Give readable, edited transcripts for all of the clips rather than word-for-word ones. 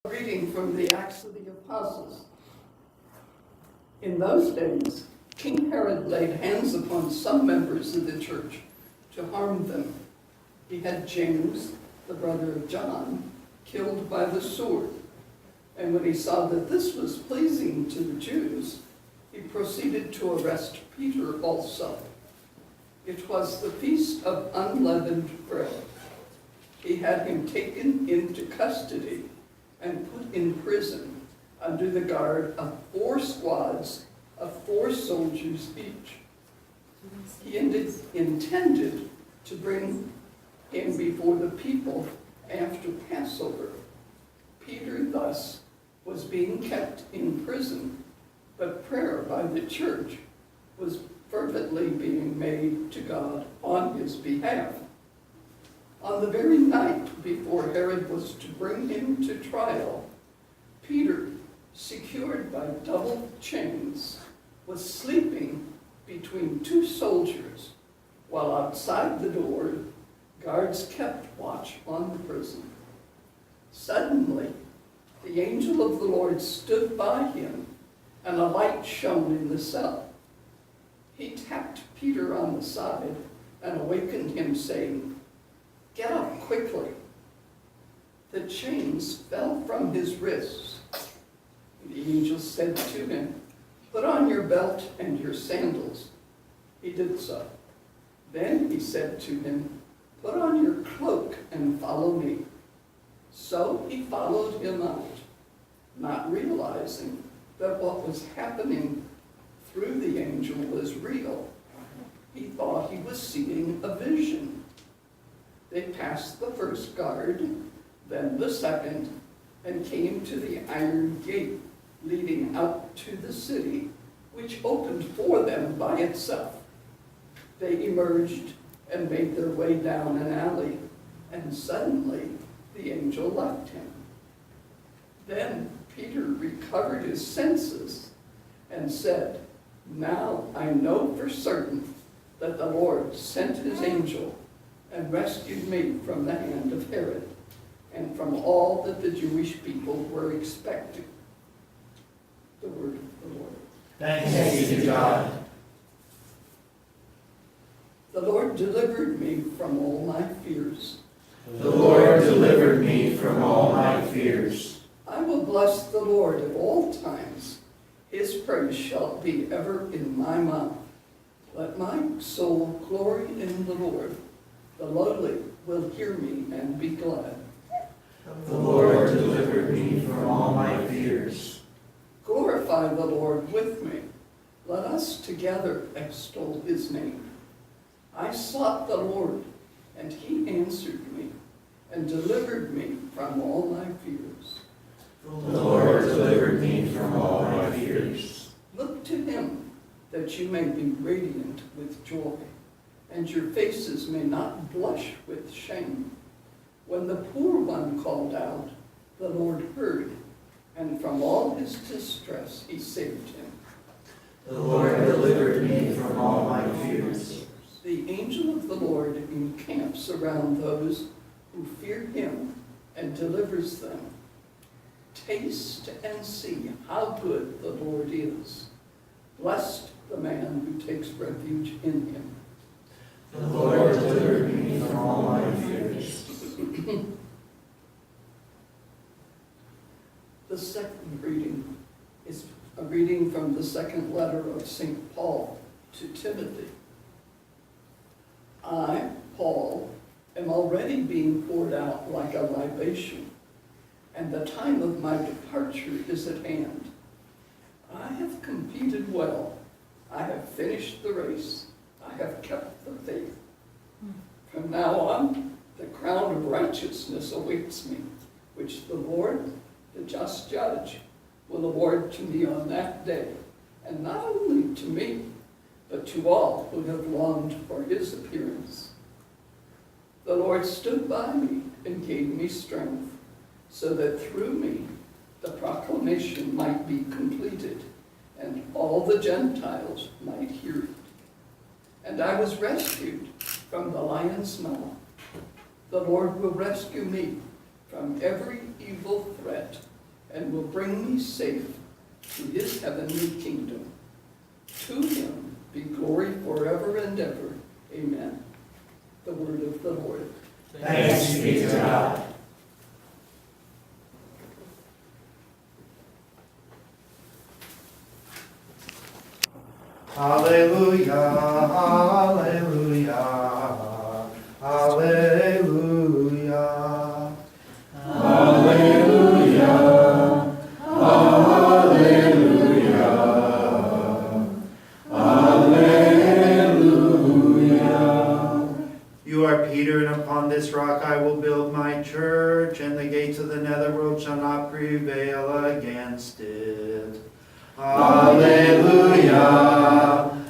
Reading from the Acts of the Apostles. In those days, King Herod laid hands upon some members of the church to harm them. He had James, the brother of John, killed by the sword. And when he saw that this was pleasing to the Jews, he proceeded to arrest Peter also. It was the feast of unleavened bread. He had him taken into custody and put in prison under the guard of 4 squads of 4 soldiers each. He intended to bring him before the people after Passover. Peter thus was being kept in prison, but prayer by the church was fervently being made to God on his behalf. On the very night before Herod was to bring him to trial, Peter, secured by double chains, was sleeping between 2 soldiers, while outside the door, guards kept watch on the prison. Suddenly, the angel of the Lord stood by him, and a light shone in the cell. He tapped Peter on the side and awakened him, saying, "Get up quickly." The chains fell from his wrists. The angel said to him, "Put on your belt and your sandals." He did so. Then he said to him, "Put on your cloak and follow me." So he followed him out, not realizing that what was happening through the angel was real. He thought he was seeing a vision. They passed the first guard, then the second, and came to the iron gate leading out to the city, which opened for them by itself. They emerged and made their way down an alley, and suddenly the angel left him. Then Peter recovered his senses and said, "Now I know for certain that the Lord sent his angel and rescued me from the hand of Herod and from all that the Jewish people were expecting." The word of the Lord. Thanks be to God. The Lord delivered me from all my fears. The Lord delivered me from all my fears. I will bless the Lord at all times. His praise shall be ever in my mouth. Let my soul glory in the Lord. The lowly will hear me and be glad. The Lord delivered me from all my fears. Glorify the Lord with me. Let us together extol his name. I sought the Lord, and he answered me, and delivered me from all my fears. The Lord delivered me from all my fears. Look to him, that you may be radiant with joy, and your faces may not blush with shame. When the poor one called out, the Lord heard, and from all his distress he saved him. The Lord delivered me from all my fears. The angel of the Lord encamps around those who fear him and delivers them. Taste and see how good the Lord is. Blessed the man who takes refuge in him. The Lord delivered me from all my fears. The second reading is a reading from the second letter of St. Paul to Timothy. I, Paul, am already being poured out like a libation, and the time of my departure is at hand. I have competed well. I have finished the race. I have kept the faith. From now on, the crown of righteousness awaits me, which the Lord, the just judge, will award to me on that day, and not only to me, but to all who have longed for his appearance. The Lord stood by me and gave me strength, so that through me the proclamation might be completed, and all the Gentiles might hear it. And I was rescued from the lion's mouth. The Lord will rescue me from every evil threat and will bring me safe to his heavenly kingdom. To him be glory forever and ever. Amen. The word of the Lord. Thanks be to God. Hallelujah, hallelujah, hallelujah. Hallelujah, hallelujah, hallelujah. You are Peter, and upon this rock I will build my church, and the gates of the netherworld shall not prevail against it. Hallelujah,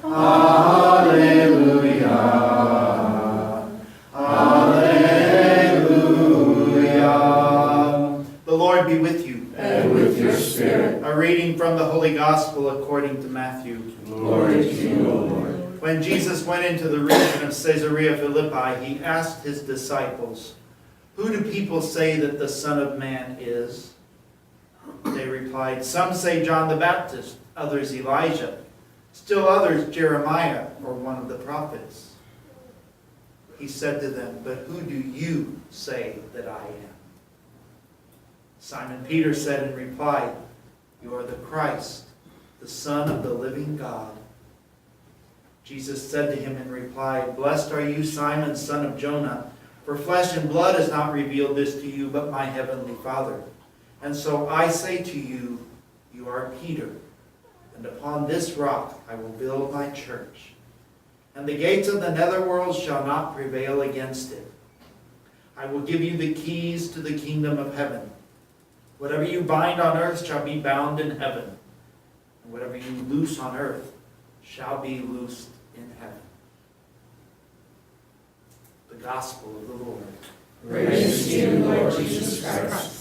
hallelujah, hallelujah. The Lord be with you. And with your spirit. A reading from the Holy Gospel according to Matthew. Glory to you, O Lord. When Jesus went into the region of Caesarea Philippi, he asked his disciples, "Who do people say that the Son of Man is?" They replied, "Some say John the Baptist, others Elijah, still others Jeremiah or one of the prophets." He said to them, "But who do you say that I am?" Simon Peter said in reply, "You are the Christ, the Son of the living God." Jesus said to him in reply, "Blessed are you, Simon, son of Jonah, for flesh and blood has not revealed this to you, but my heavenly Father. And so I say to you, you are Peter, and upon this rock I will build my church, and the gates of the netherworld shall not prevail against it. I will give you the keys to the kingdom of heaven. Whatever you bind on earth shall be bound in heaven, and whatever you loose on earth shall be loosed in heaven." The Gospel of the Lord. Praise to you, Lord Jesus Christ.